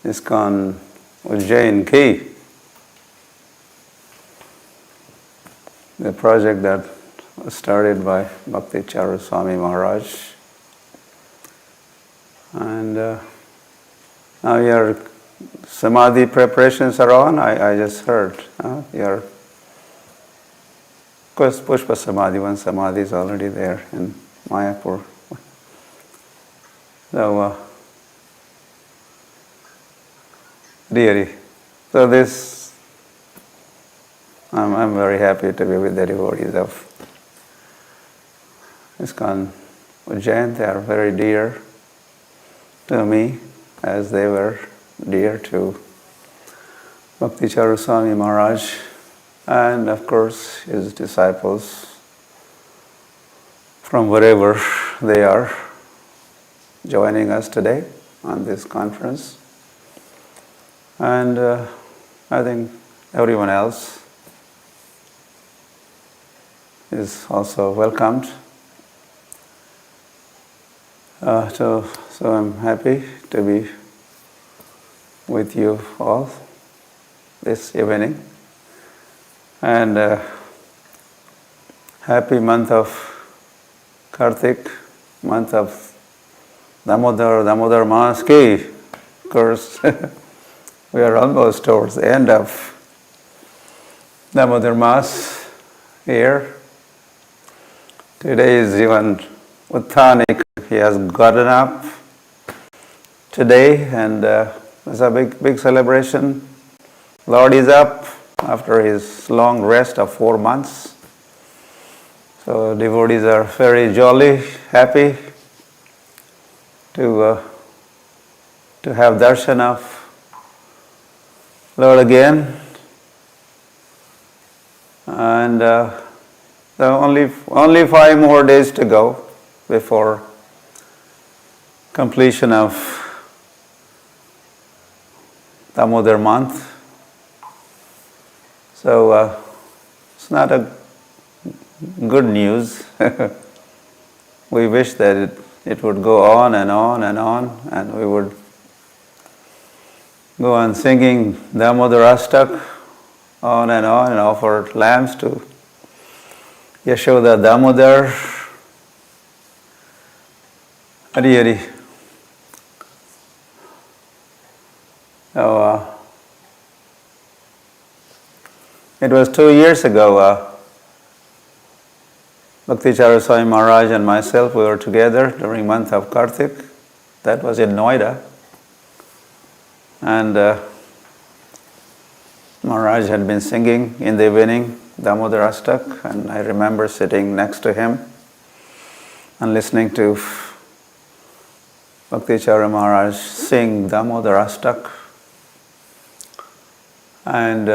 ISKCON Ujjain Ki, the project that was started by Bhakti Charu Swami Maharaj. And now your Samadhi preparations are on. I just heard your Pushpa Samadhi, one Samadhi is already there in Mayapur. So, really, so this, I'm very happy to be with the devotees of ISKCON Ujjain. They are very dear to me, as they were dear to Bhakti Charu Swami Maharaj, and of course his disciples from wherever they are joining us today on this conference. And I think everyone else is also welcomed. So I'm happy to be with you all this evening. And happy month of Kartik, month of Damodar Maas Ki. Of course, we are almost towards the end of Damodar Maas here. Today is even Utthanik. He has gotten up today, and it's a big celebration. Lord is up after his long rest of 4 months. So devotees are very jolly, happy to have darshan of Lord again. And so only 5 more days to go before completion of Damodar month. So it's not a good news. We wish that it would go on and on and on, and we would go on singing Damodar Ashtak on and offer lambs to Yashoda Damodar. Hari Hari. So, it was 2 years ago, Bhakti Charu Swami Maharaj and myself, we were together during month of Kartik. That was in Noida. And Maharaj had been singing in the evening Damodar Ashtak, and I remember sitting next to him and listening to Bhakti Charu Maharaj sing Damodar Ashtak. And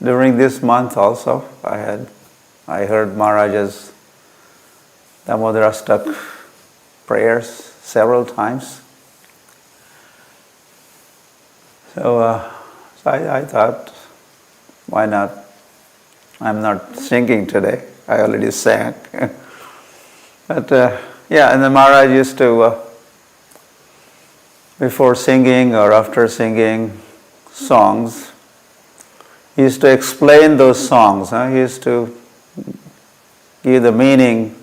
during this month also, I heard Maharaj's Damodar Ashtak prayers several times. So I thought, why not? I'm not singing today. I already sang. But yeah, and the Maharaj used to, before singing or after singing songs, he used to explain those songs. He used to give the meaning,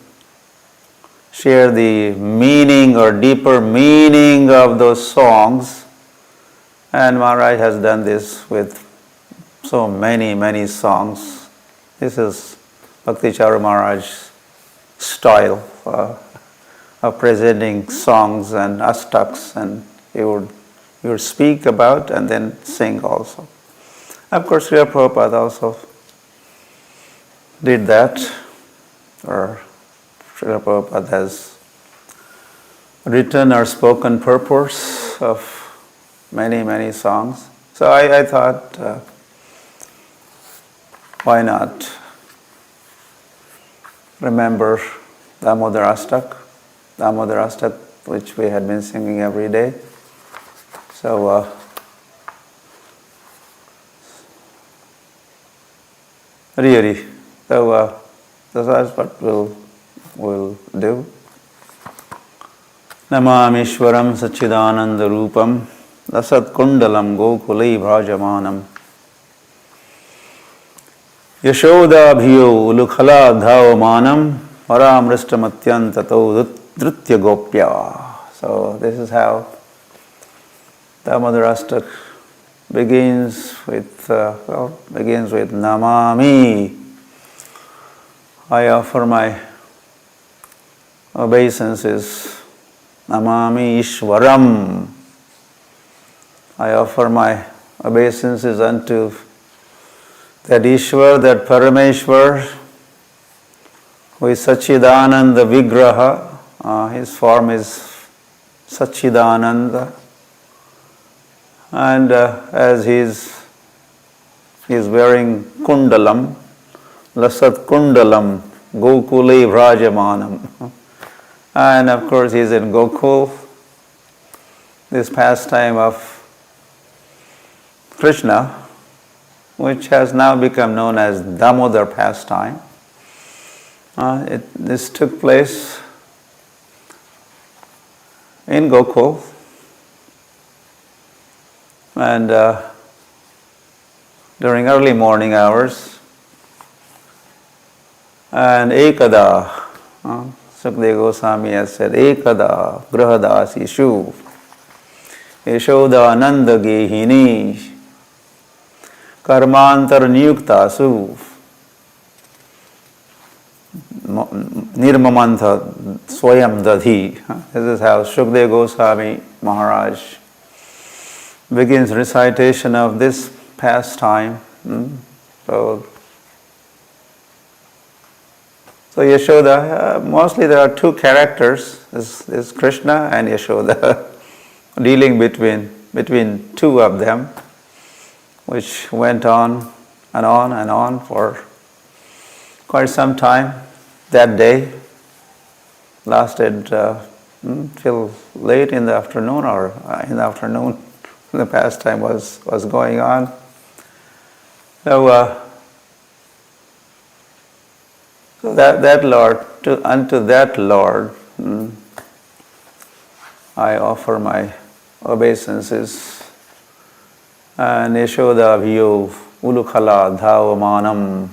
share the meaning or deeper meaning of those songs. And Maharaj has done this with so many songs. This is Bhakti Charu Maharaj's style of presenting songs and ashtaks, and he would speak about and then sing also. Of course, Srila Prabhupada also did that, or Srila Prabhupada has written or spoken purports of many songs. So I thought, why not remember Damodar Ashtak, which we had been singing every day. So Hari. So that's what we'll do. Namamishwaram Sachidananda Rupam lasat kundalam gokule vrajamanam Yashoda bhiyo ulukhala dhavamanam paramrishtamatyantato dritya gopya. So this is how Damodar Ashtak begins with Namami. I offer my obeisances. Namami Ishwaram. I offer my obeisances unto that Ishwar, that Parameshwar, who is Sachidananda Vigraha. His form is Sachidananda. And as he is wearing kundalam, lasat kundalam, gokule vrajamanam. And of course he is in Gokul, this pastime of Krishna, which has now become known as Damodar pastime. This took place in Gokul, and during early morning hours. And Ekada, Sukadeva Goswami has said, Ekada grahadasi shuv, Yashoda ananda gehini, karmantar niyukta suv, nirmamantha swayam dadhi. This is how Sukadeva Goswami Maharaj begins recitation of this pastime. So Yashoda, mostly there are two characters, is Krishna and Yashoda, dealing between two of them, which went on and on and on for quite some time. That day lasted till late in the afternoon, or in the afternoon the pastime was going on. So that Lord, unto that Lord, I offer my obeisances. And Yashoda bhiyo ulukhala dhavamanam.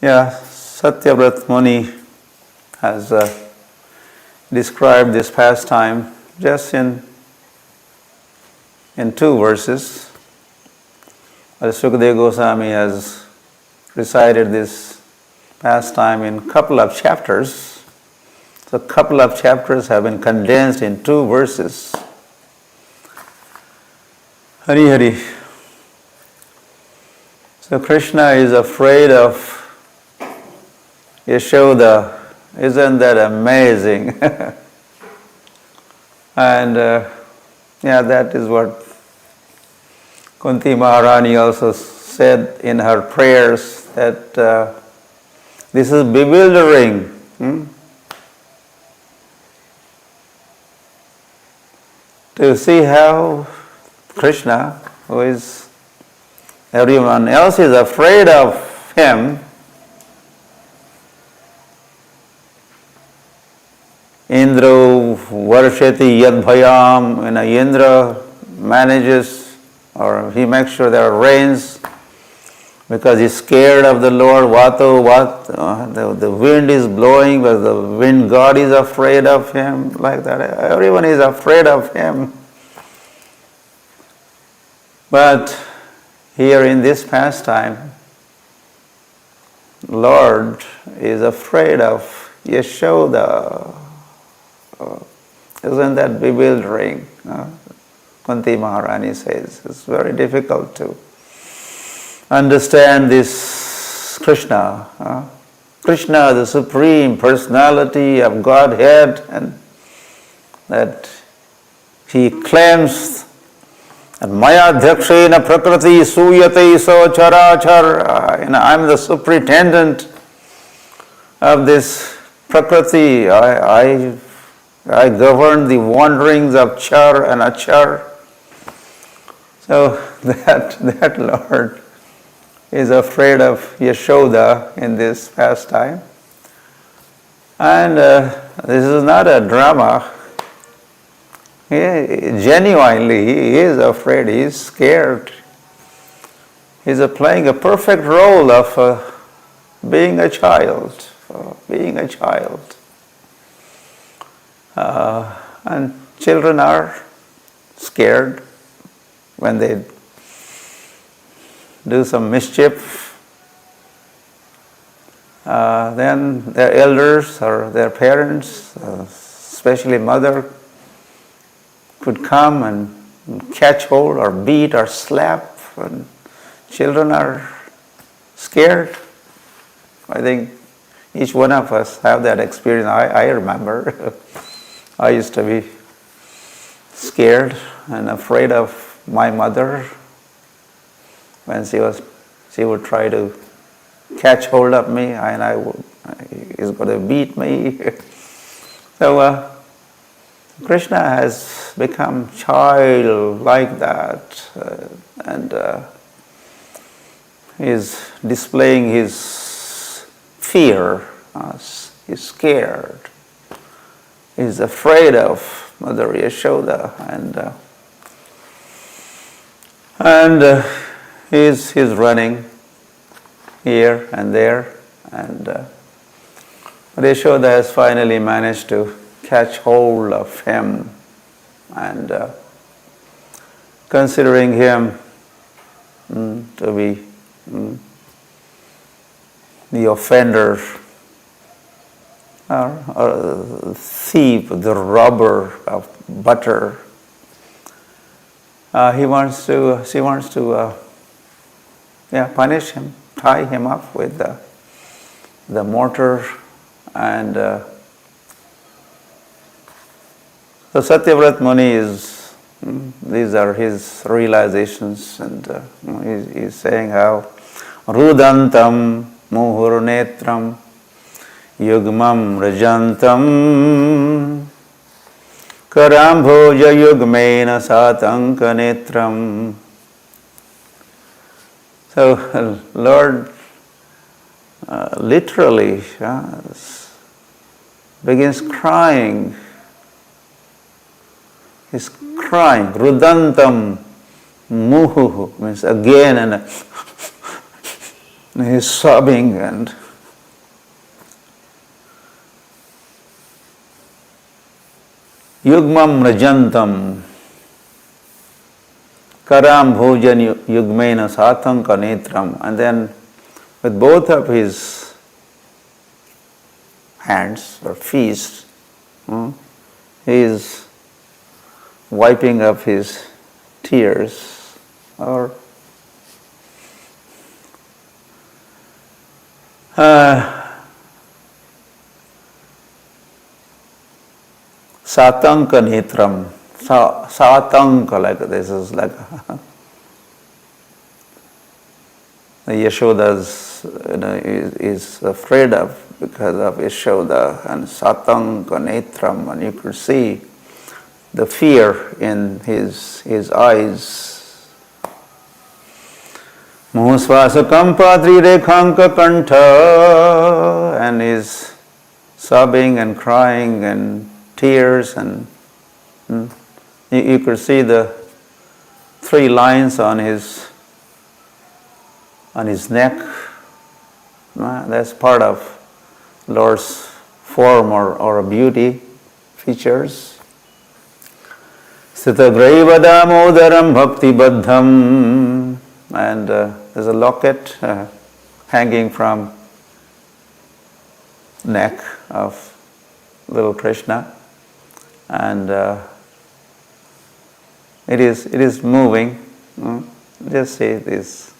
Yeah, Satyavrat Muni has described this pastime just in two verses. Sukadeva Goswami has recited this pastime in a couple of chapters. So a couple of chapters have been condensed in two verses. Hari Hari. So Krishna is afraid of Yashoda. Isn't that amazing? And that is what Kunti Maharani also said in her prayers, that this is bewildering. To see how Krishna, who is, everyone else is afraid of him, Indra varshati yad bhayam, Indra manages, or he makes sure there are rains because he's scared of the Lord. The wind is blowing, but the wind god is afraid of him, like that. Everyone is afraid of him. But here in this pastime, Lord is afraid of Yashoda. Isn't that bewildering? Kunti Maharani says it's very difficult to understand this Krishna. Krishna, the Supreme Personality of Godhead, and that he claims that Maya Dhakshena Prakriti Suyate So Charachar. I'm the superintendent of this Prakriti. I govern the wanderings of Char and Achar. So that Lord is afraid of Yashoda in this pastime. And this is not a drama. Genuinely, he is afraid, he is scared. He's playing a perfect role of being a child, and children are scared when they do some mischief. Then their elders or their parents, especially mother, could come and catch hold or beat or slap, and children are scared. I think each one of us have that experience. I remember I used to be scared and afraid of my mother when she would try to catch hold of me and he's going to beat me. So Krishna has become child like that, and is displaying his fear. He's scared. He's afraid of Mother Yashoda, and he's running here and there, and Yashoda has finally managed to catch hold of him, and considering him to be the offender, or thief, the robber of butter. She wants to punish him, tie him up with the mortar, and so Satyavrat Muni these are his realizations, and he's saying how Rudantam Muhurnetram Yugmam Rajantam Karambhoja Yugmena Satanka Netram. So Lord literally begins crying. He's crying. Rudantam Muhu means again, and he's sobbing, and Yugmam Rajantam Karam Bhojan Yugmena Satanka Netram, and then with both of his hands or feet, he is wiping up his tears, or Satanka Netram. Satanka, like this is like Yashoda's is afraid of because of Yashoda, and Satanka Netram, and you could see the fear in his eyes. Mohsvasakam padri rekhanka kantha, and is sobbing and crying and tears, and you could see the 3 lines on his neck. That's part of Lord's form or beauty features. Sthitagraiva Damodaram Bhakti Bandham, and there's a locket hanging from neck of little Krishna, and it is moving. Just see this.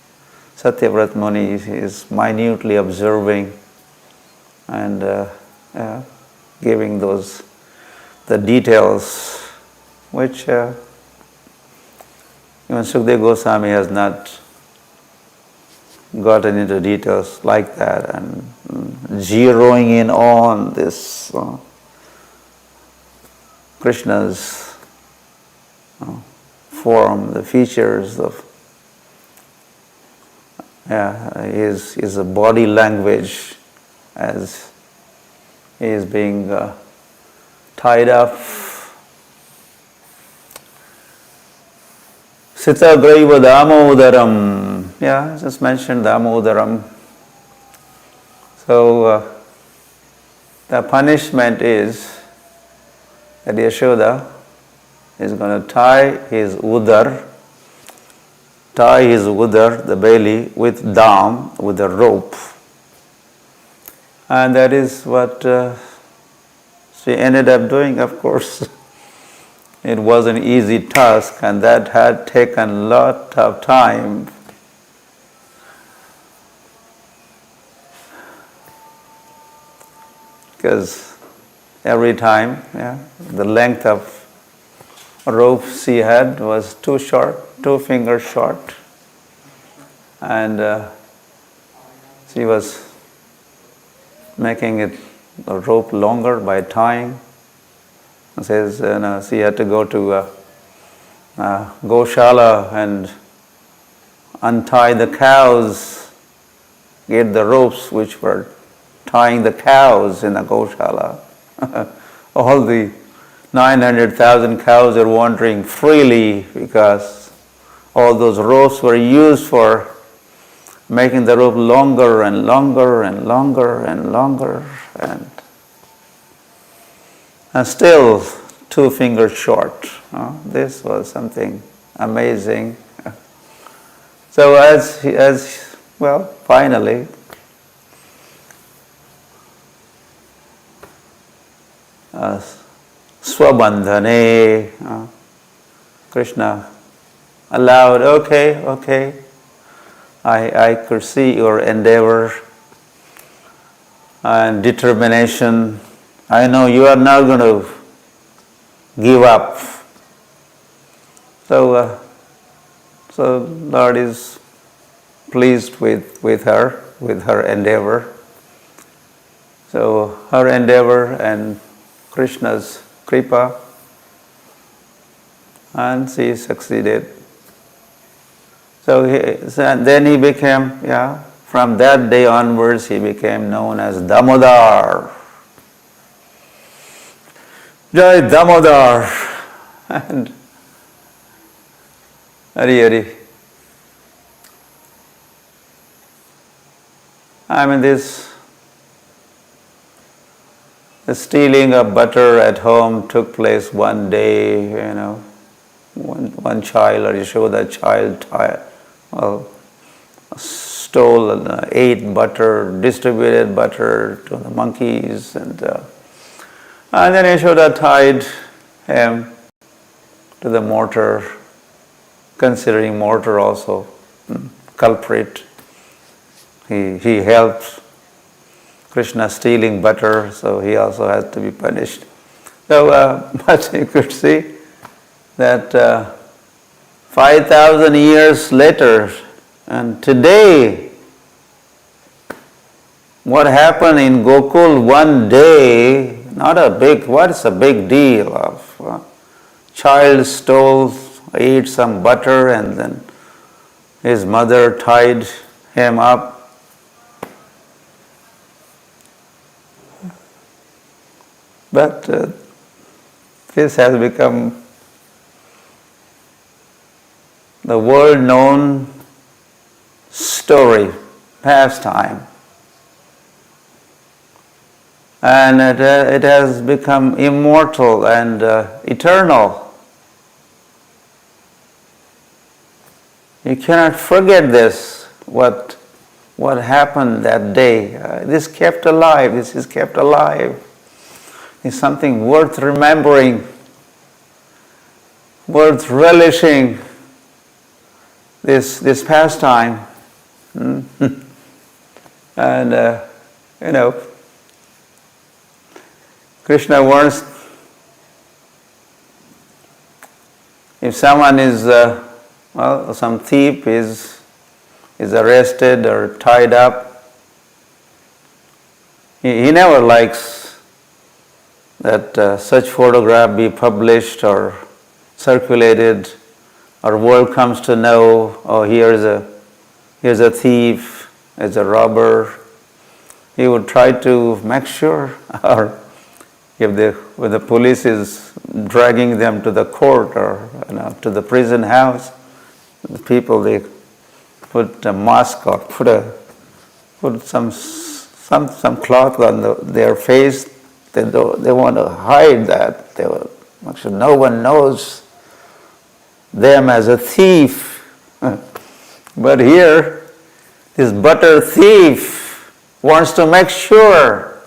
Satyavrat Muni is minutely observing and giving the details, which even Sukadeva Goswami has not gotten into details like that, and zeroing in on this Krishna's form, the features of his body language, as he is being tied up. Sitagraiva Damodaram. Yeah, I just mentioned Damodaram. So the punishment is that Yashoda is going to tie his udar, the belly, with dam, with a rope. And that is what she ended up doing, of course. It was an easy task, and that had taken a lot of time. Because every time, the length of rope she had was too short, 2 fingers short, and she was making it the rope longer by tying. It says she had to go to Goshala and untie the cows, get the ropes which were tying the cows in the Goshala. All the 900,000 cows are wandering freely because all those ropes were used for making the rope longer and longer and longer and longer, and still 2 fingers short. This was something amazing. So finally, Swabandhane, Krishna allowed, okay, I could see your endeavor and determination. I know you are not going to give up. So Lord is pleased with her endeavor. So her endeavor and Krishna's kripa, and she succeeded. So then he became, from that day onwards, he became known as Damodar. Jai Damodar. And Hari. I mean, the stealing of butter at home took place one day, one child, or Yashoda child, stole, ate butter, distributed butter to the monkeys, and then Yashoda tied him to the mortar, considering mortar also culprit. He helped Krishna stealing butter, so he also has to be punished. So, but you could see that 5,000 years later, and today, what happened in Gokul one day, what's a big deal of child stole, ate some butter, and then his mother tied him up. But this has become the world-known story, pastime. And it has become immortal and eternal. You cannot forget this, what happened that day. This is kept alive. It's something worth remembering, worth relishing, this pastime. And Krishna warns, if someone is, some thief is arrested or tied up, he never likes that such photograph be published or circulated, or world comes to know, here's a thief, here's a robber. he would try to make sure, or when the police is dragging them to the court or to the prison house, the people, they put a mask or put some cloth on their face. They want to hide that. They will make sure no one knows them as a thief. But here, this butter thief wants to make sure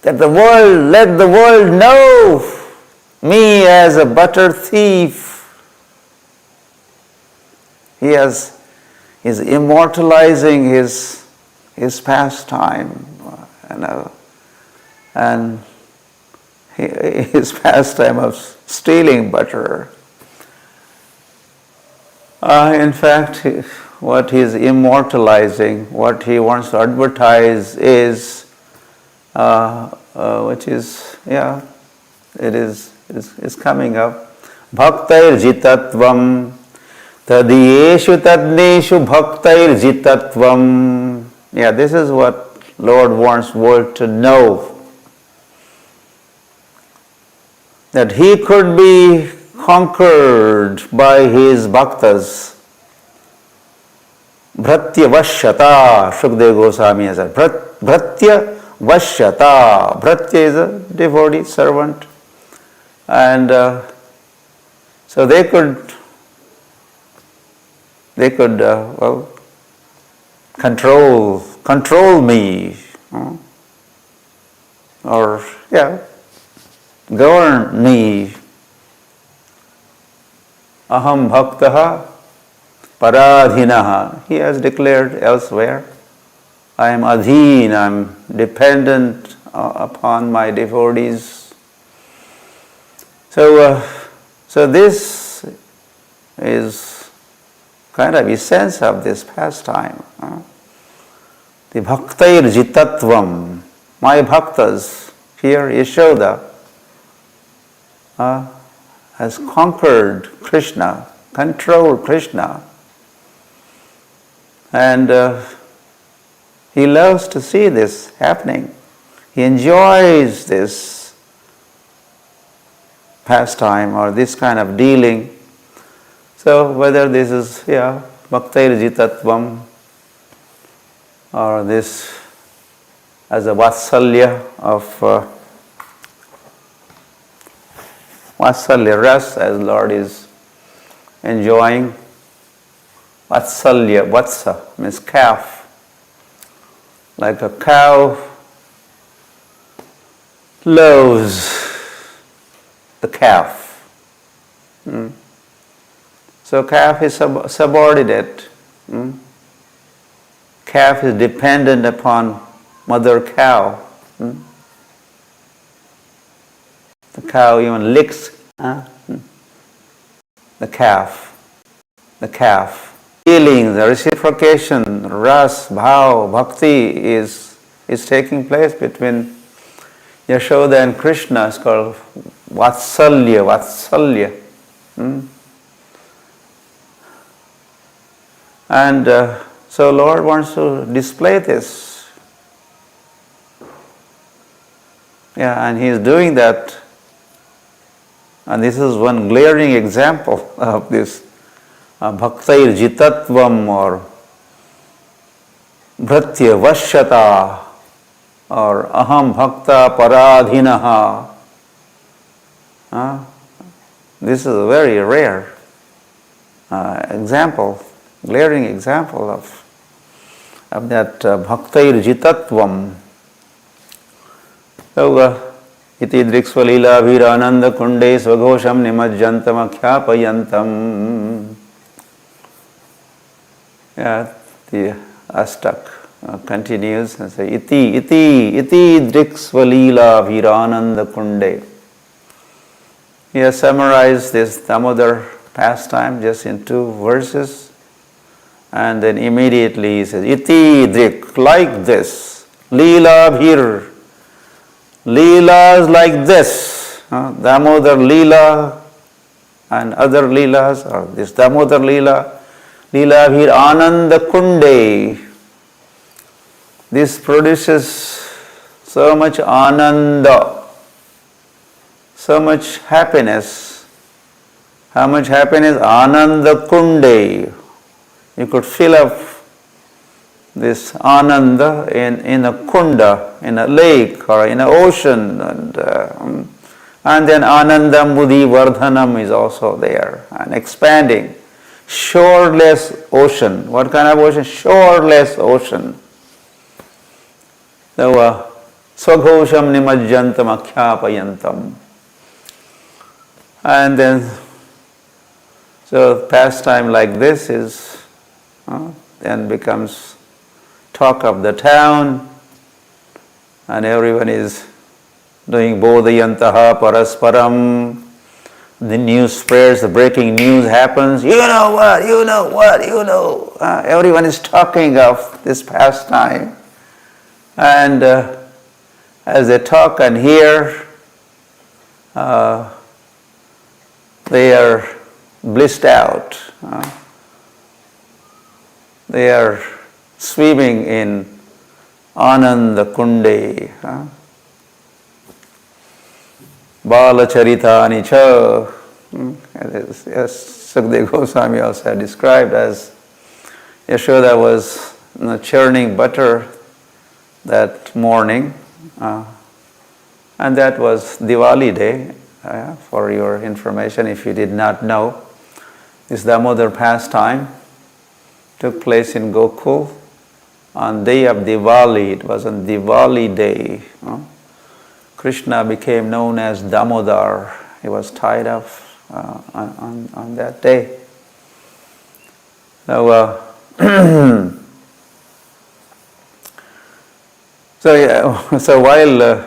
that let the world know me as a butter thief. He is immortalizing his pastime, and his pastime of stealing butter. In fact, what he is immortalizing, what he wants to advertise is, which is, it is coming up. Bhaktair jitatvam tadiyeshu tadneshu bhaktair jitatvam. Yeah, this is what Lord wants world to know. That he could be conquered by his bhaktas. Bhratya vashyata, Shukdev Goswami has said. Bhratya vashyata. Bhratya is a devotee servant. And so they could control me. Or, govern me. Aham bhaktaha paradhinaha. He has declared elsewhere, I am adhin, I am dependent upon my devotees. So this is kind of essence of this pastime. The bhaktair jitatvam, my bhaktas, here Yashoda has conquered Krishna, controlled Krishna, and he loves to see this happening. He enjoys this pastime or this kind of dealing. So whether this is bhaktair jitatvam or this as a vatsalya of Vatsalya ras, as Lord is enjoying. Vatsalya, vatsa means calf. Like a cow loves the calf. So calf is subordinate. Calf is dependent upon mother cow. The cow even licks the calf. The calf. Healing, the reciprocation, ras, bhav, bhakti is taking place between Yashoda and Krishna. It's called vatsalya, vatsalya. And so Lord wants to display this. And He is doing that. And this is one glaring example of this bhaktair jitatvam or bhratya vashyata or aham bhakta paradhinaha. This is a very rare example, glaring example of that bhaktair jitatvam. So, iti driksva Lela vira ananda kunde svagosham nimajjantam akhyaapayantam. The Ashtak continues and says, iti driksva Lela vira ananda kunde. He has summarized this Damodar pastime just in 2 verses, and then immediately he says, iti drik, like this, Lela bhir. Leelas like this, Damodar Leela and other Leelas, or this Damodar Leela, Leela bhir Ananda Kunde. This produces so much ananda, so much happiness. How much happiness? Ananda kunde. You could fill up this ananda in a kunda, in a lake or in an ocean, and then anandam buddhi vardhanam is also there and expanding. Shoreless ocean. What kind of ocean? Shoreless ocean. So, swaghosham nimajjantam akhyapayantam. And then, so pastime like this is, then becomes talk of the town, and everyone is doing bodhayantaha parasparam. The news spreads, the breaking news happens. You know what, you know what, you know. Everyone is talking of this pastime. And as they talk and hear, they are blissed out. They are swimming in Ananda Kunde. Bala Charitani Cha. As Sukadeva Goswami also had described, as Yashoda was churning butter that morning, and that was Diwali day. For your information, if you did not know, this Damodar pastime took place in Gokul on day of Diwali. It was on Diwali day. Krishna became known as Damodar. He was tied up on that day. So, so while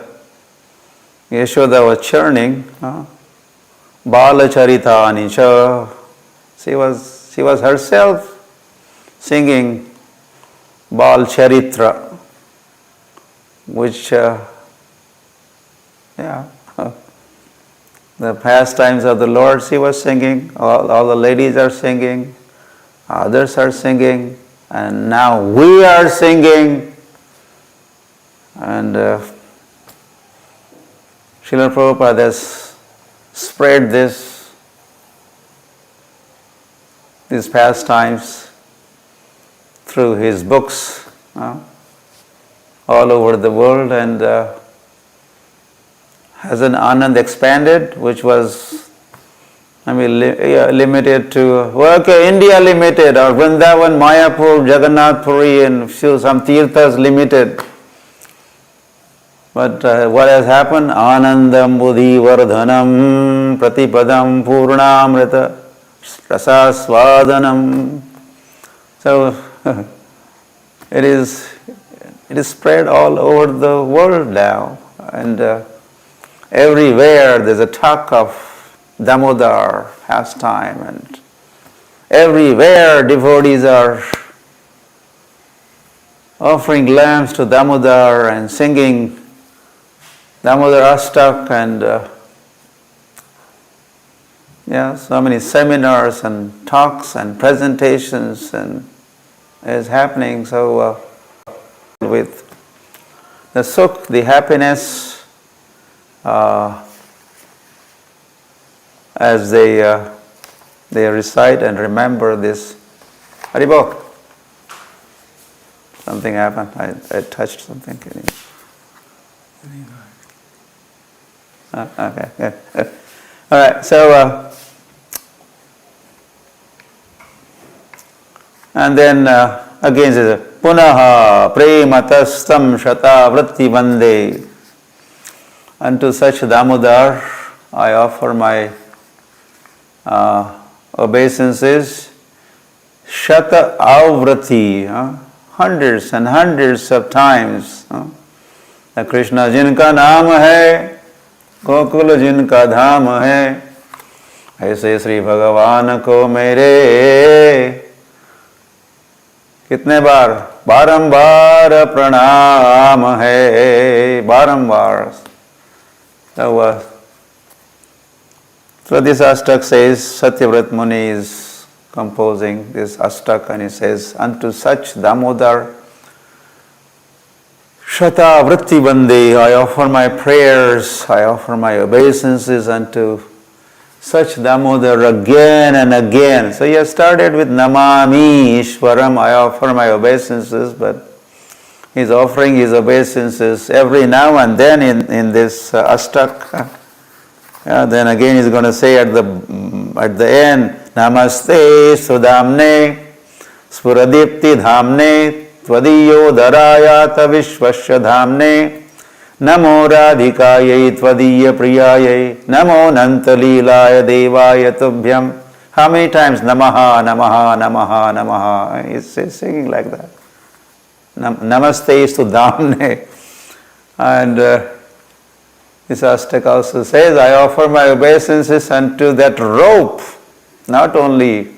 Yashoda was churning, Bala Charitani Cha, she was herself singing Bal Charitra, which the pastimes of the Lord she was singing, all the ladies are singing, others are singing, and now we are singing. And Srila Prabhupada has spread these pastimes through his books all over the world, and has an Anand expanded, which was, limited to, India limited, or Vrindavan, Mayapur, Jagannath Puri, and some Tirthas limited. But what has happened? Anandam buddhi vardhanam pratipadam purnamrita rasasvadanam. So it is spread all over the world now, and everywhere there's a talk of Damodar pastime, and everywhere devotees are offering lamps to Damodar and singing Damodar Ashtakam, and so many seminars and talks and presentations and is happening. So with the sukh, the happiness, as they recite and remember this. Haribol. Something happened. I touched something. Okay, good. All right, so and then again says punaha prematastam shata vritti vande. Unto such Damodar I offer my obeisances. Shata avrati, hundreds and hundreds of times. The Krishna jinka naam hai, Gokul जिनका धाम है, ऐसे श्री भगवान को मेरे कितने बार बारंबार प्रणाम है, बारंबार. So this Ashtak says, Satyavrat Muni is composing this Ashtak, and he says, unto such Damodar Shvata Vritti Bande, I offer my prayers, I offer my obeisances unto such Damodar again and again. So he has started with Namami Ishwaram, I offer my obeisances, but he's offering his obeisances every now and then in this Ashtak. Then again he's going to say at the end, Namaste Sudamne Spuradipti Dhamne Tvadiyo Dharayata Vishvasya Dhamne Namo Radhikayai Tvadiya Priyayai Namo Nanta Leelaya Devaya Tubhyam. How many times Namaha, Namaha, Namaha, Namaha? He's singing like that. Namaste Sudamne. And this Ashtak also says, I offer my obeisances unto that rope, not only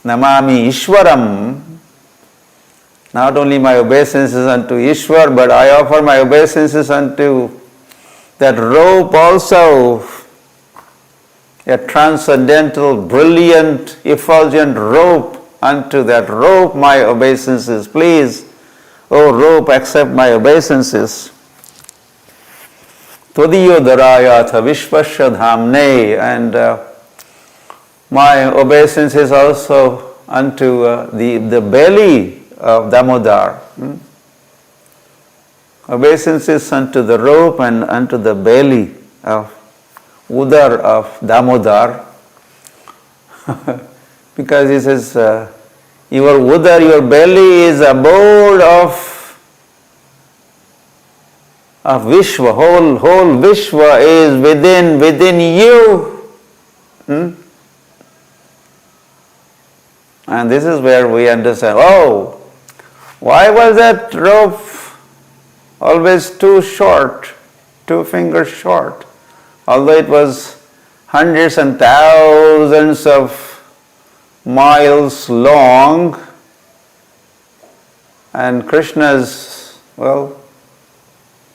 Namami Ishwaram, not only my obeisances unto Ishwar, but I offer my obeisances unto that rope also, a transcendental, brilliant, effulgent rope. Unto that rope my obeisances. Please, O rope, accept my obeisances. Tvadiyo Dharayatha Vishvasya Dhamne, and my obeisance also unto the belly of Damodar. Obeisances unto the rope and unto the belly of Udar of Damodar. Because he says, your Udar, your belly is abode of Vishwa, whole Vishwa is within you. And this is where we understand, oh, why was that rope always too short, 2 fingers short? Although it was hundreds and thousands of miles long, and Krishna's,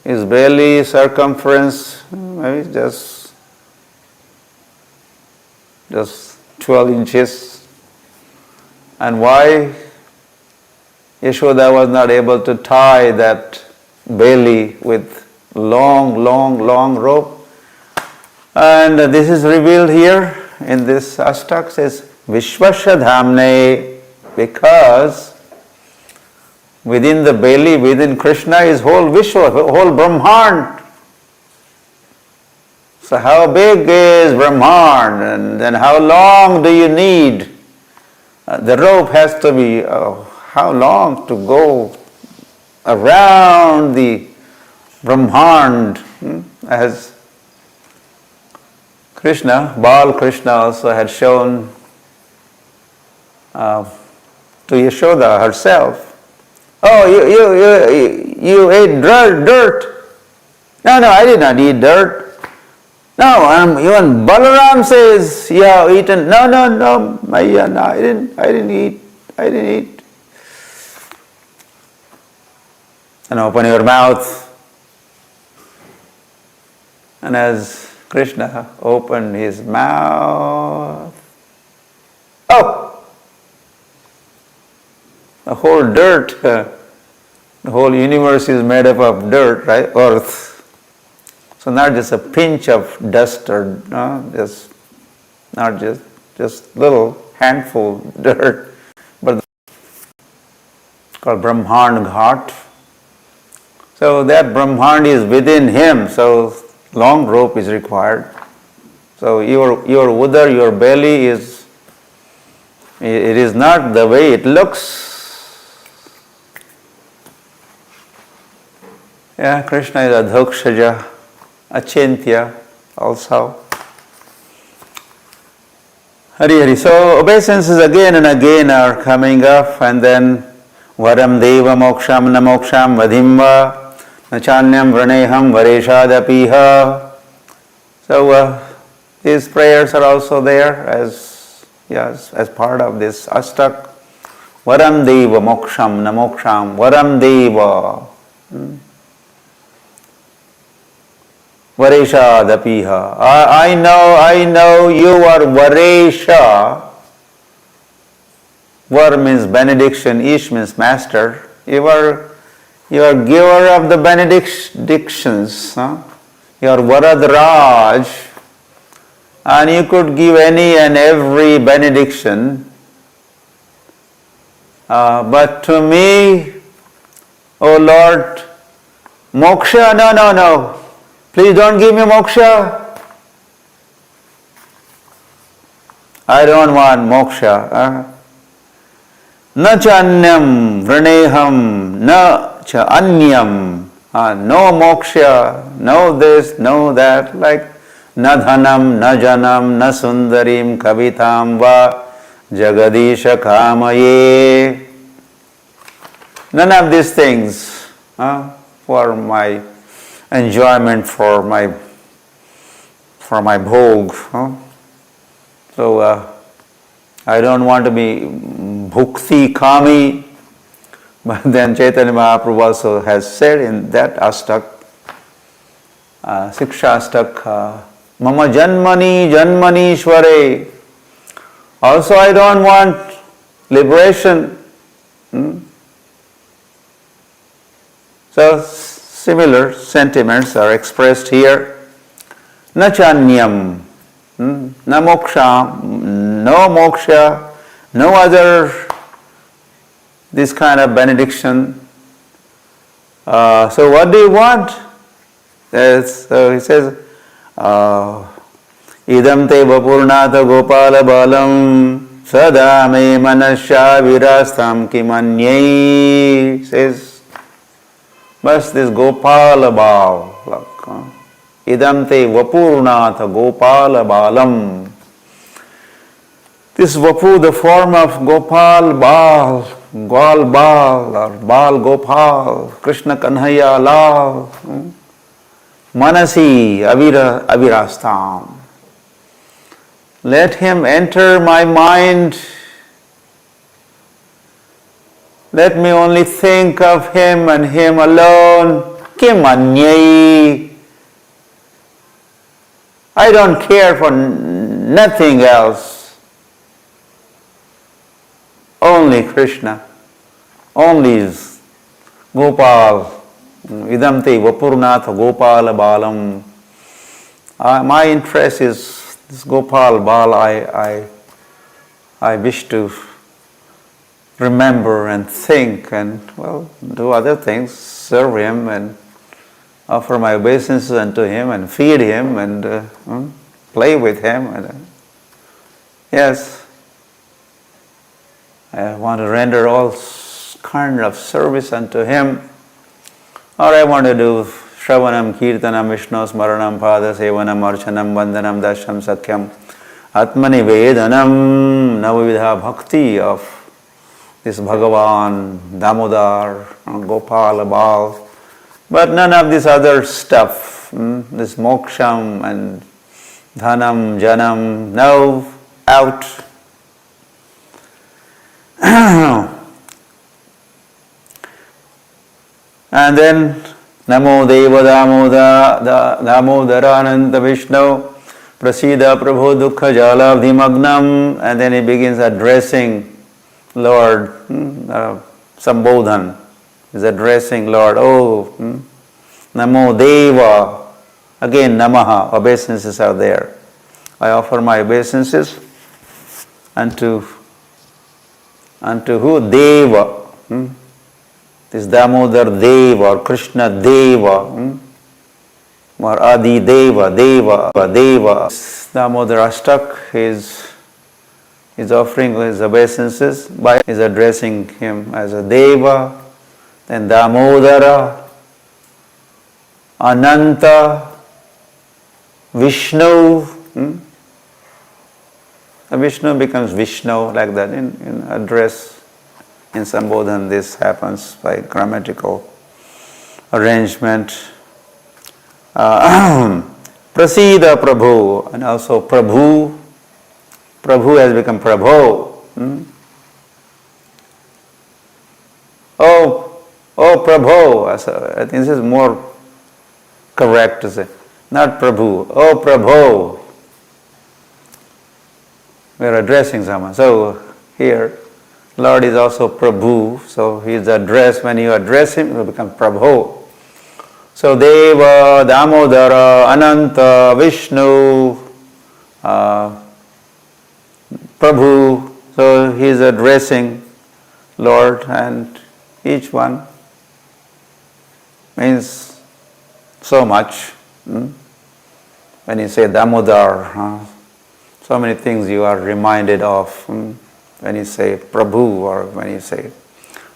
his belly circumference, maybe just 12 inches. And why Yashoda was not able to tie that belly with long rope? And this is revealed here in this Ashtak, says Vishvasya Dhamne, because within the belly, within Krishna is whole Vishwa, whole Brahman. So how big is Brahman, and then how long do you need? The rope has to be, how long to go around the Brahman, as Krishna, Bal Krishna also had shown to Yashoda herself. Oh, you ate dirt. No, I did not eat dirt. No, even Balaram says, you have eaten. No, Maya, no, I didn't eat. And open your mouth. And as Krishna opened his mouth, the whole dirt, the whole universe is made up of dirt, right? Earth. So not just a pinch of dust or not just little handful dirt, but called Brahman Heart. So that Brahman is within him, so long rope is required. So your udar, your belly it is not the way it looks. Yeah, Krishna is Adhokshaja, Achintya also. Hari. So obeisances again and again are coming up, and then Varam Deva Moksham Na Moksham Vadhimva Nachanyam Vraneham Vareshadapiha. So these prayers are also there as part of this Ashtak. Varam Deva Moksham Na Moksham Varam Deva Vareshadapiha. I know you are Varesha. Var means benediction, Ish means master. You are You are giver of the benedictions. You are Varadraj, and you could give any and every benediction. But to me, oh Lord, moksha, no. Please don't give me moksha. I don't want moksha. Na cha anyam vrineham, na cha anyam. No moksha, no this, no that, like na dhanam, na janam, na sundarim, kavitam va jagadisha kamaye. None of these things for my enjoyment, for my bhog. So I don't want to be bhukti kami. But then Chaitanya Mahaprabhu also has said in that Ashtak, Siksha Ashtak, Mama Janmani Janmanishware. Also I don't want liberation. So similar sentiments are expressed here. Na chanyam, na moksha, no moksha, no other this kind of benediction. So what do you want? So he says, idam te vapurnatha gopala balam sada me manasya virastam kimanyai. Says, bas this gopala bal. Idam te vapurnatha gopala balam. This vapu, the form of Gopal Bal, Gwal Bal or Bal Gopal, Krishna Kanhaiya Lal, Manasi Avirastam. Let him enter my mind. Let me only think of him and him alone. Kimanyai. I don't care for nothing else. Only Krishna, only is Gopal, Idamte Vapurnatha Gopala Balam. My interest is this Gopal Bal. I wish to remember and think and, well, do other things, serve him and offer my obeisances unto him and feed him and play with him. And, yes. I want to render all kind of service unto him, or I want to do Shravanam, Kirtanam, Vishnu Smaranam, Pada Sevanam, Archanam, Bandhanam, Dasham, Sakyam, Atmani Vedanam, Navavidha Bhakti of this Bhagavan, Damodar, Gopal, Bal, but none of this other stuff, this moksham and dhanam, janam, no, out. And then Namo Deva Damodara Ananta Vishnu Prasida Prabhu Dukkha Jala Dhimagnam, and then he begins addressing Lord, Sambodhan is addressing Lord. Namo Deva, again Namaha, obeisances are there. I offer my obeisances unto who? Deva. This Damodar Deva or Krishna Deva, or Adi Deva. Damodar Ashtak is offering his obeisances by is addressing him as a Deva, then Damodara, Ananta, Vishnu. Vishnu becomes Vishnu, like that in address. In Sambodhan this happens by grammatical arrangement. Prasida Prabhu, and also Prabhu. Prabhu has become Prabhu. Oh Prabhu. I think this is more correct to say. Not Prabhu. Oh Prabhu. We are addressing someone. So here, Lord is also Prabhu, so he is addressed. When you address him, he will become Prabhu. So Deva, Damodara, Ananta, Vishnu, Prabhu. So he is addressing Lord, and each one means so much. When you say Damodar, so many things you are reminded of. When you say Prabhu, or when you say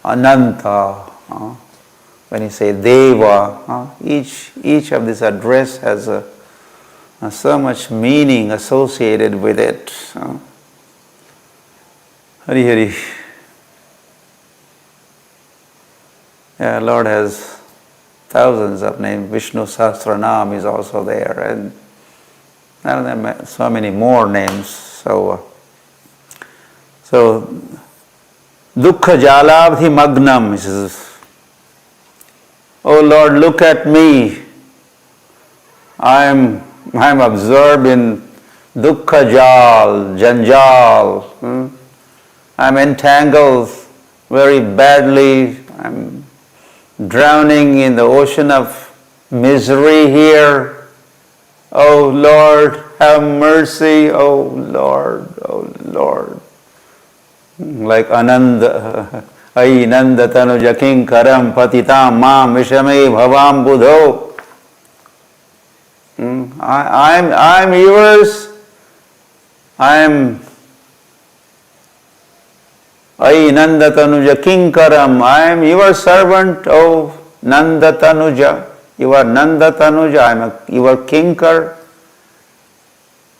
Ananta, when you say Deva, each of this address has so much meaning associated with it. Hari Hari. Yeah, Lord has thousands of names. Vishnu Sahasranam is also there, and so many more names. So Dukkha Jalabdhi Magnam, he says, oh Lord, look at me. I'm absorbed in Dukkha Jal, Janjal. I'm entangled very badly. I'm drowning in the ocean of misery here. Oh Lord, have mercy. Oh Lord, oh Lord. Like Ananda, Ai Nanda Tanuja Kinkaram Patitam Mam Vishame Bhavam Budho. I'm yours. I'm Ai Nanda Tanuja Kinkaram. I am your servant, oh Nanda Tanuja. You are Nanda Tanuja. I am your kinkar.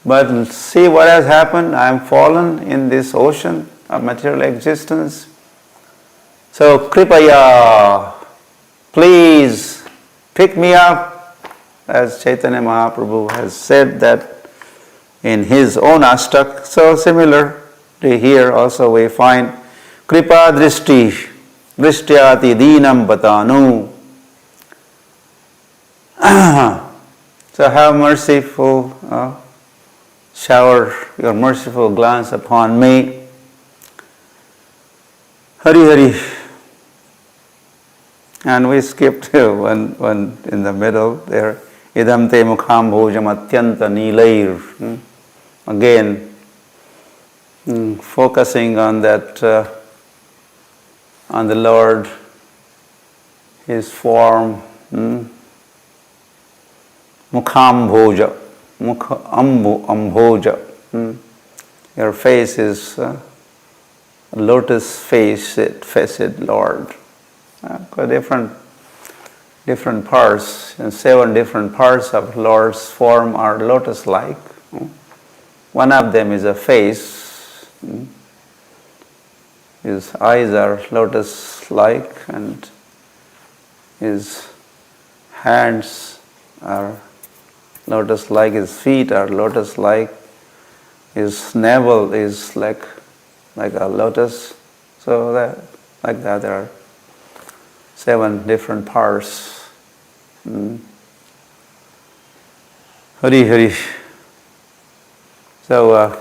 But see what has happened. I am fallen in this ocean of material existence. So Kripaya, please pick me up, as Chaitanya Mahaprabhu has said that in his own Ashtak. So similarly here also we find Kripa Drishti, Drishyati Deenam Batanu. So have merciful, shower your merciful glance upon me. Hari Hari. And we skipped one in the middle there. Idam te mukham bhojam atyanta nilair. Again, focusing on that, on the Lord, His form. Mukham bhoja, mukha ambhoja. Your face is lotus faced Lord. Different parts, and 7 different parts of Lord's form are lotus-like. One of them is a face. His eyes are lotus-like, and his hands are lotus-like, his feet are lotus-like, his navel is like a lotus. So like that there are 7 different parts. Hari Hari. So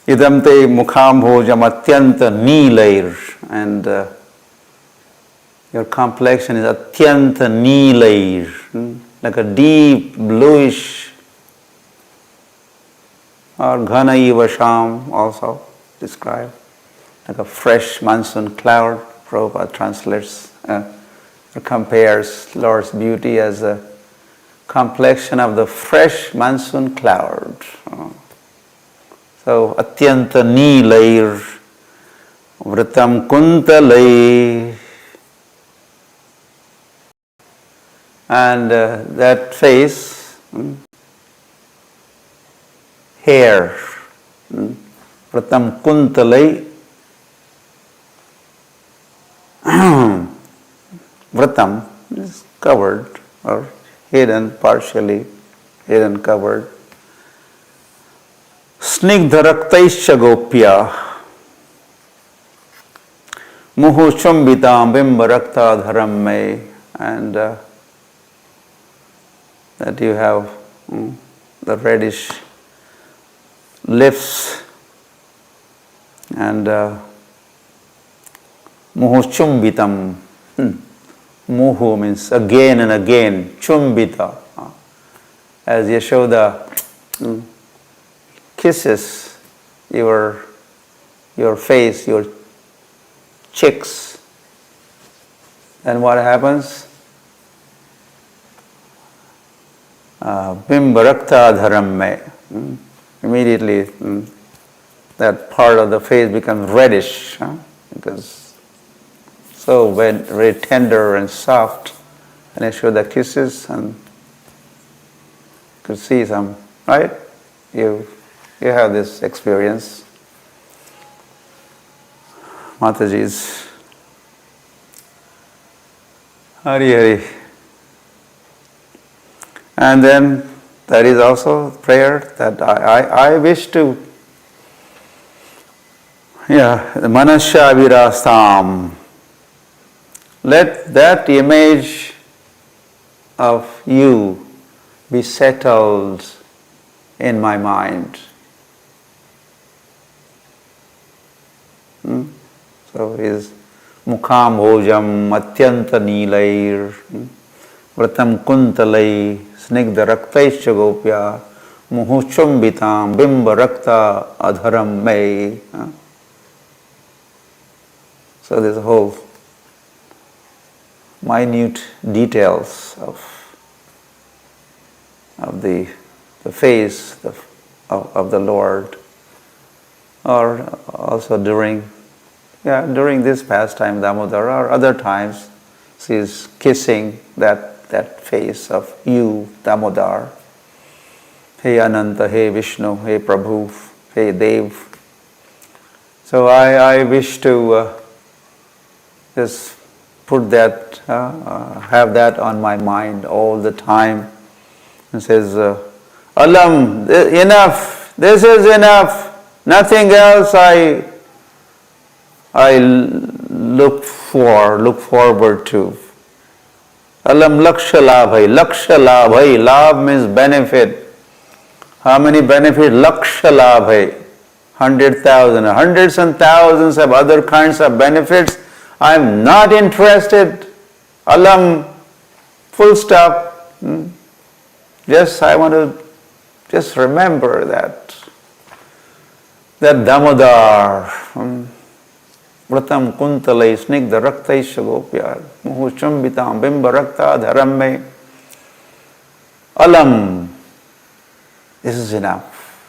idam te mukham bhojam atyanta nilair, and your complexion is atyanta nilair, like a deep bluish, or ghana ivasham also described, like a fresh monsoon cloud. Prabhupada translates or compares Lord's beauty as a complexion of the fresh monsoon cloud. So atyanta nilair vratam kuntalai. And that face, hair, vratam kuntalai. Vratam is covered or hidden, partially hidden, covered. Snigdharaktaischa gopya muhu chumbitam bimbarakta dharam me. And that you have the reddish lips And muhu chumbitam. Muhu means again and again. Chumbita. As Yashoda kisses your face, your cheeks, then what happens? Bimbarakta dharam me. Immediately that part of the face becomes reddish, because so very tender and soft. And Yashoda kisses, and you could see some, right? You have this experience. Mataji's. Hari Hari. And then there is also prayer that I wish to, the Manasya Virastam. Let that image of you be settled in my mind. So is Mukham Bhojam Atyanta Nilair Vratam Kuntalai Snigdha Raktaisha Gopya Muhuchumbitam Bimba Rakta Adharam May. So there's a whole minute details of the face of the Lord, or also during this pastime Damodar, or other times she is kissing that face of you, Damodar. Hey Ananta, hey Vishnu, hey Prabhu, hey Dev. So I wish to just put that, have that on my mind all the time. And says, Alam, enough, this is enough, nothing else I look forward to. Alam laksha labhai, labh means benefit. How many benefits? Laksha labhai, 100,000, hundreds and thousands of other kinds of benefits. I am not interested. Alam, full stop. I want to just remember that Damodar, Vratam Kuntalai Snigdha Raktaisha Gopya Muhu Chumbitam Bimba Rakta Dharam Me. Alam, this is enough.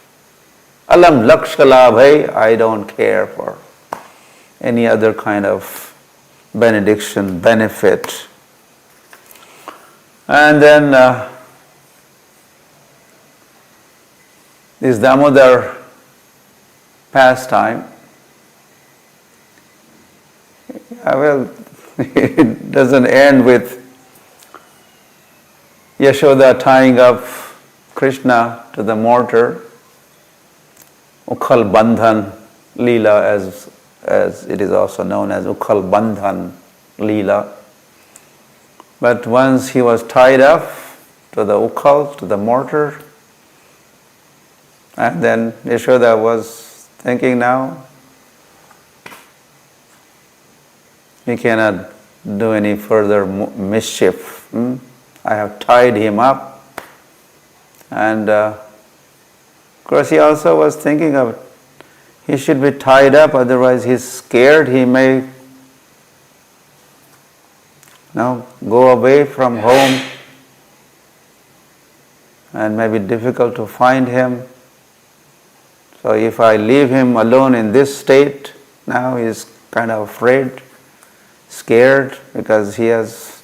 Alam Laksha Labhai, I don't care for any other kind of benediction, benefit. And then this Damodar pastime, it doesn't end with Yashoda tying up Krishna to the mortar, Ukhal Bandhan Leela, as it is also known as Ukhal Bandhan Leela. But once he was tied up to the Ukhal, to the mortar, and then Yashoda was thinking, now he cannot do any further mischief. I have tied him up. And of course he also was thinking of, he should be tied up, otherwise he's scared, he may go away from home and may be difficult to find him. So if I leave him alone in this state, now he's kind of afraid, scared, because he has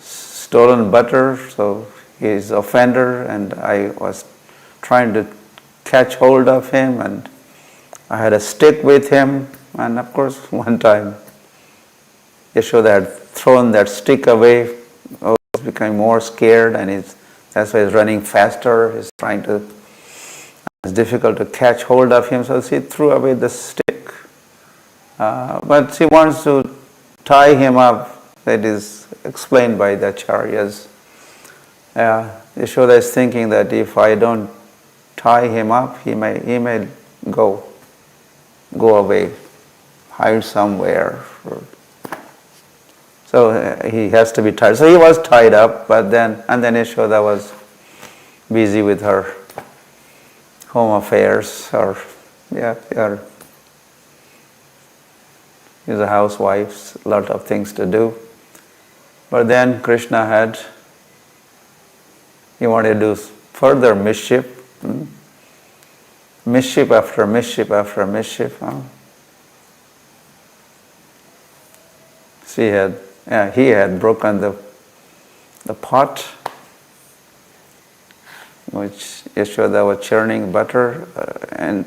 stolen butter, so he is offender, and I was trying to catch hold of him, and I had a stick with him, and of course one time Yashoda had thrown that stick away. He's becoming more scared, and that's why he's running faster. He's it's difficult to catch hold of him, so she threw away the stick. But she wants to tie him up. That is explained by the acharyas. Yashoda is thinking that if I don't tie him up, he may go away, hide somewhere. So he has to be tied. So he was tied up, and then Yashoda was busy with her home affairs, or she's a housewife, a lot of things to do. But then Krishna he wanted to do further mischief, mischief after mischief after mischief. He had broken the pot, which Yashoda was churning butter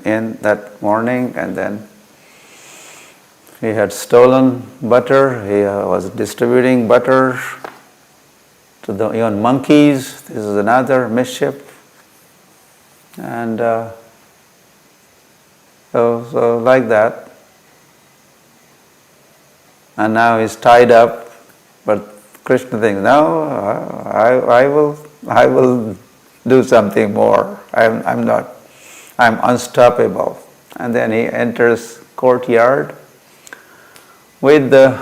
in that morning, and then he had stolen butter. He was distributing butter to the even monkeys. This is another mischief. And so like that. And now he's tied up, but Krishna thinks, no, I will do something more. I'm unstoppable. And then he enters courtyard with the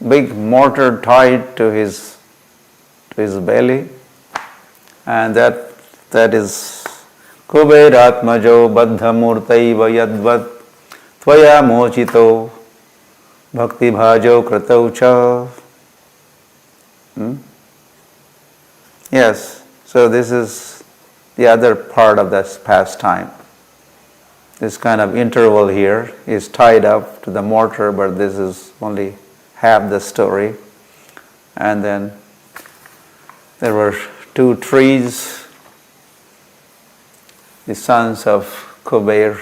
big mortar tied to his belly, and that is Kuberatmajo baddhamurtaiva yadvat tvaya mochito bhakti bhajo kratau cha. Yes, so this is the other part of this pastime. This kind of interval here is tied up to the mortar, but this is only half the story. And then there were two trees, the sons of Kuber,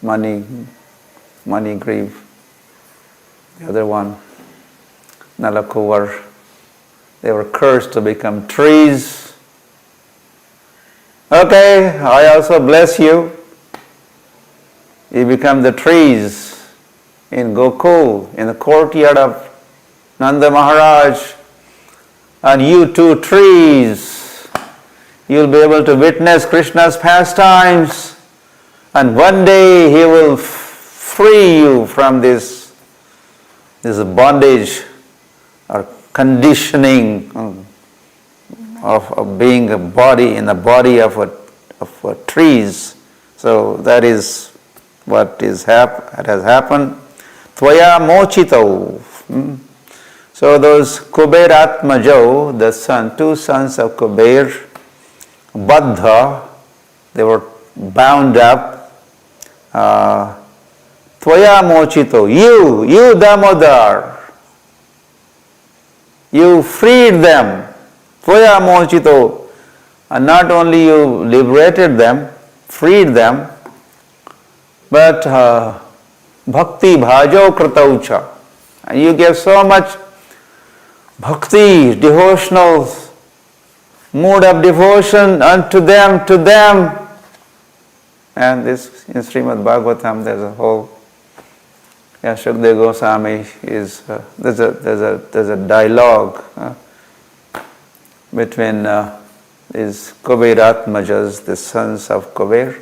Manigriv. The other one, Nalakuvar. They were cursed to become trees. Okay, I also bless you. You become the trees in Gokul, in the courtyard of Nanda Maharaj. And you two trees, you'll be able to witness Krishna's pastimes. And one day he will free you from this bondage or conditioning of being a body in the body of trees. So that is what has happened. Tvaya mochito. So those Kuberatmajo, the two sons of Kuber, Baddha, they were bound up. Tvaya mochito, you Damodar, you freed them. Tvaya mochito, and not only you liberated them, freed them, but bhakti bhajo krataucha, and you gave so much bhakti, devotional mood of devotion unto them. And this in Srimad Bhagavatam, there's a whole. Shukdev Goswami is there's a dialogue between these Kuberatmajas, the sons of Kuber,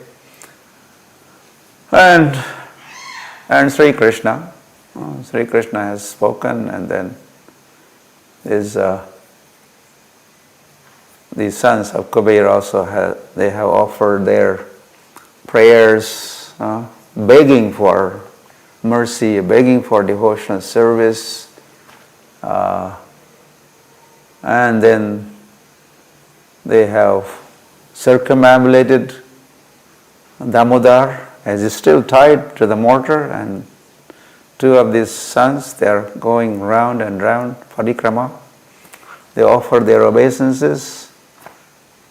and Sri Krishna. Sri Krishna has spoken, and then these sons of Kuber also have offered their prayers, begging for mercy, begging for devotional service, and then they have circumambulated Damodar as he's still tied to the mortar, and two of these sons, they are going round and round parikrama. They offer their obeisances,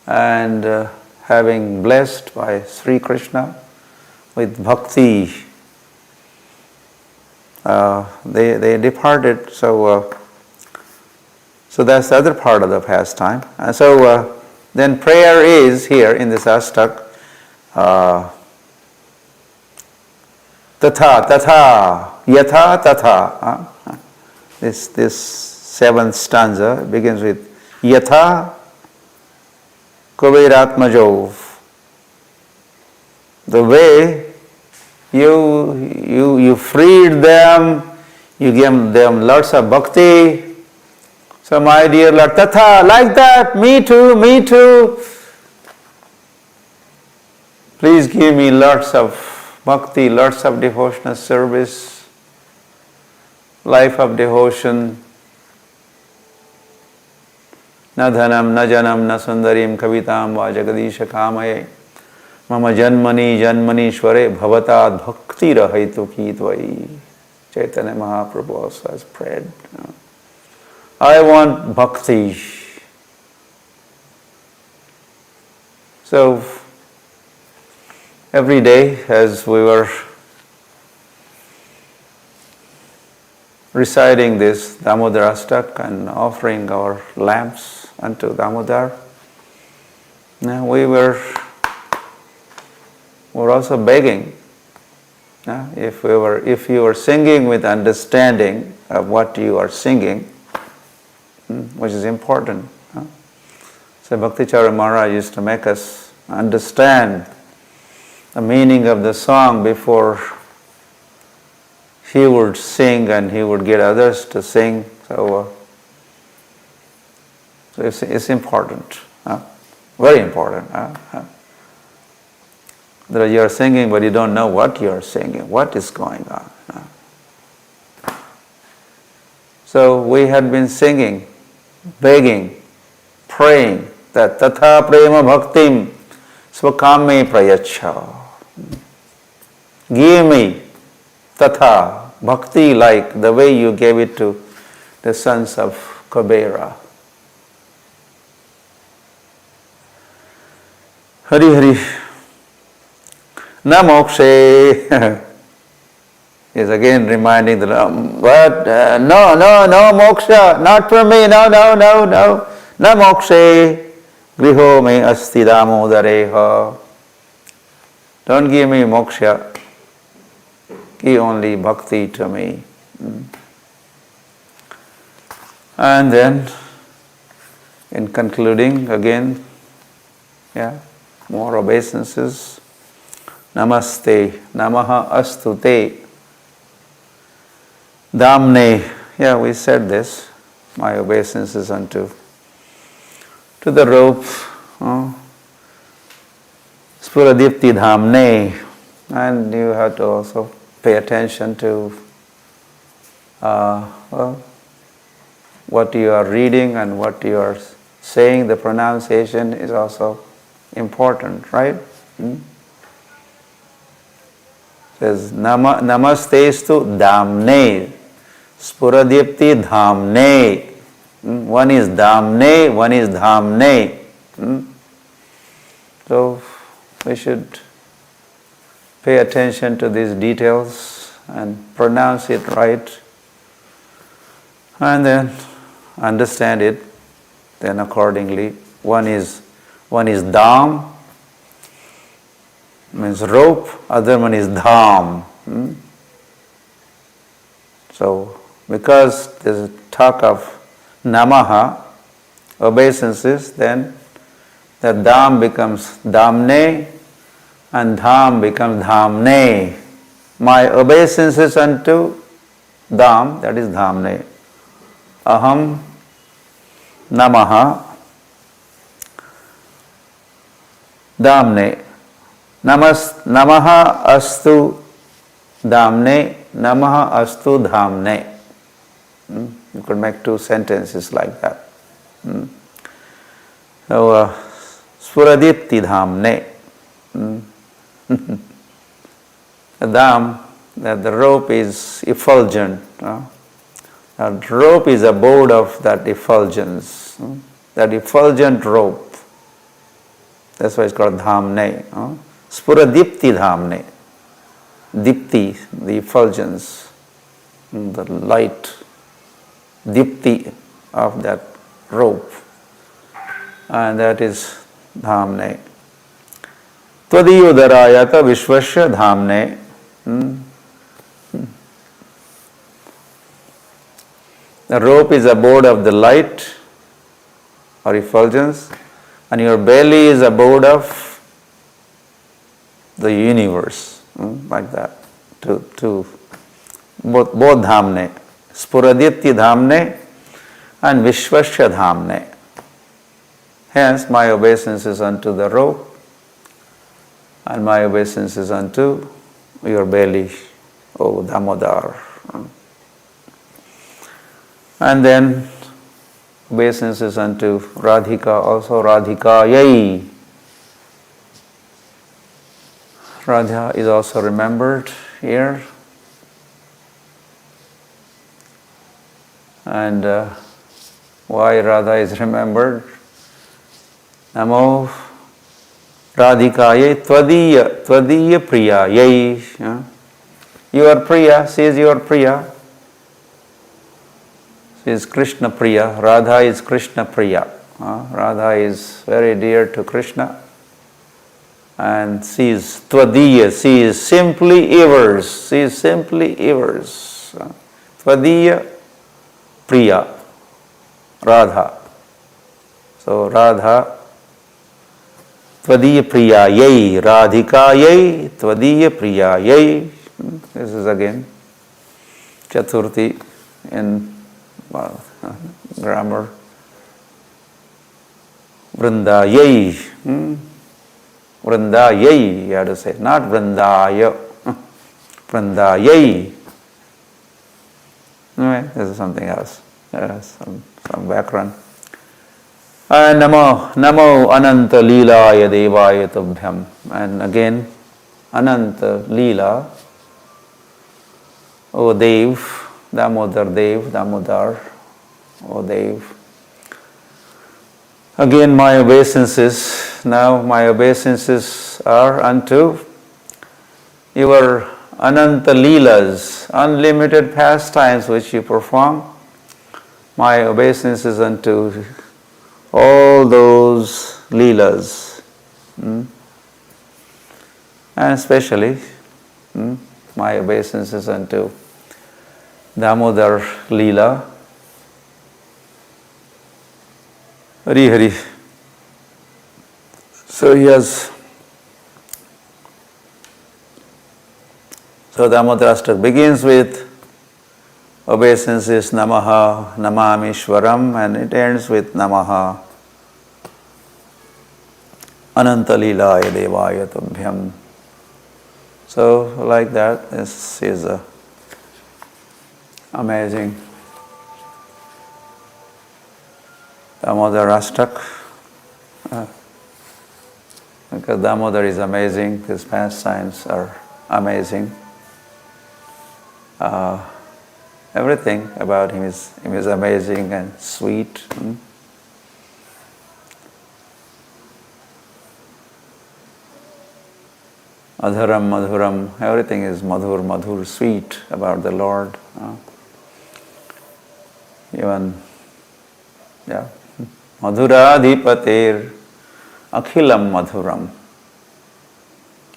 and having blessed by Sri Krishna with bhakti, they departed. So that's the other part of the pastime. And so then prayer is here in this Ashtak, tatha, yatha tatha. This seventh stanza begins with yatha Kuberatmajo the way you freed them, you gave them lots of bhakti. So my dear Lord, tatha, like that, me too, me too. Please give me lots of bhakti, lots of devotional service, life of devotion. Na dhanam, na janam, na sundarim, kavitam, va jagadisha kamaye. Mama janmani janmanishware bhavatad bhakti rahaitu ki tvai. Chaitanya Mahaprabhu also has prayed. I want bhakti. So, every day as we were reciting this Damodar Ashtak and offering our lamps unto Damodar, we were also begging. If you were singing with understanding of what you are singing, which is important. So Bhakticharya Maharaj used to make us understand the meaning of the song before he would sing and he would get others to sing. So it's important, very important. That you are singing but you don't know what you are singing, what is going on. So we had been singing, begging, praying that tatha prema bhaktim svakame prayacha. Give me tatha bhakti like the way you gave it to the sons of Kabera. Hari Hari. Na mokshe is again reminding the what? No moksha, not for me, no. Na mokshe griho me asti damodareha. Don't give me moksha, give only bhakti to me. And then, in concluding again, more obeisances. Namaste, Namaha Astute, Damne. We said this. My obeisances unto the rope. Spuradipti Dhamne. And you have to also pay attention to what you are reading and what you are saying. The pronunciation is also important, right? Says Namastestu Damne, Spuradipti Dhamne. One is Damne, one is Dhamne. So we should pay attention to these details and pronounce it right, and then understand it. Then accordingly, one is Dham, means rope, other one is dham. So, because there's a talk of namaha, obeisances, then the dham becomes dhamne and dham becomes dhamne. My obeisances unto dham, that is dhamne. Aham namaha dhamne. Namaha astu dhamne, namaha astu dhamne. You could make two sentences like that. So, Spuradipti dhamne. Dham, that the rope is effulgent. That rope is abode of that effulgence. That effulgent rope. That's why it's called dhamne. Spuradipti dhamne. Dipti, the effulgence, the light, dipti of that rope. And that is dhamne. Tvadiyodarayata vishvasya dhamne. The rope is abode of the light or effulgence, and your belly is abode of the universe, like that. To both dhamne, Spuraditya dhamne and Vishvasya dhamne. Hence, my obeisance is unto the rope, and my obeisance is unto your belly, O Damodar. And then obeisance is unto Radhika, also Radhika Yai. Radha is also remembered here. And why Radha is remembered? Namo Radhikaye Tvadiya Priya Yai. Your Priya, she is your Priya. She is Krishna Priya. Radha is Krishna Priya. Radha is very dear to Krishna. And she is Tvadiya, she is simply yours. She is simply yours. Tvadiya Priya, Radha. So Radha, Tvadiya Priya Yai, Radhika Yai, Tvadiya Priya Yai. This is again Chaturthi in grammar. Vrinda Yai. Vrinda Yai, you have to say, not Vrindaya. Vrinda Yai. Anyway, this is something else. Some background. Namo Ananta Leelaya Devaya Tubhyam. And again, Ananta Leela, O Dev, Damodar Dev, Damodar, O Dev. Again, my obeisances. Now my obeisances are unto your Ananta Leelas, unlimited pastimes which you perform. My obeisances unto all those Leelas. And especially my obeisances unto Damodar Leela. Hari Hari. So Damodar Ashtakam begins with obeisances Namaha, Namamishwaram, and it ends with Namaha Ananta Leelaya Devaya Tubhyam. So like that, this is amazing. Damodar Ashtak. Because Damodar is amazing, his pastimes are amazing. Everything about him is amazing and sweet. Madhuram, everything is madhur, sweet about the Lord. Even, Madhuradhipatir Akhilam Madhuram.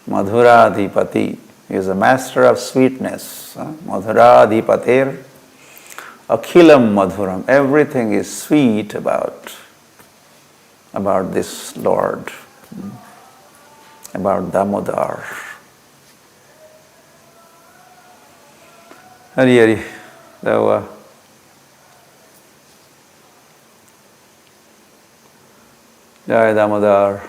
Madhuradhipati is a master of sweetness. Madhuradhipatir Akhilam Madhuram. Everything is sweet about this Lord, about Damodar. Hari Hari. So, Jai Damodar.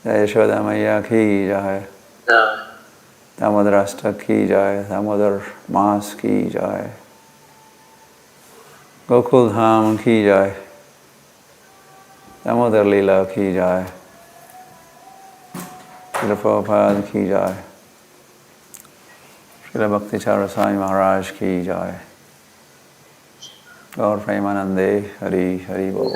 Jai Yashoda Maiya ki jai. Damodar Ashtak ki jai. Damodar Mas ki jai. Gokul Dham ki jai. Damodar Leela ki jai. Srila Prabhupada ki jai. Srila Bhakti Charaswami Maharaj ki jai. Gaur Premanande, Hari Hari Bol.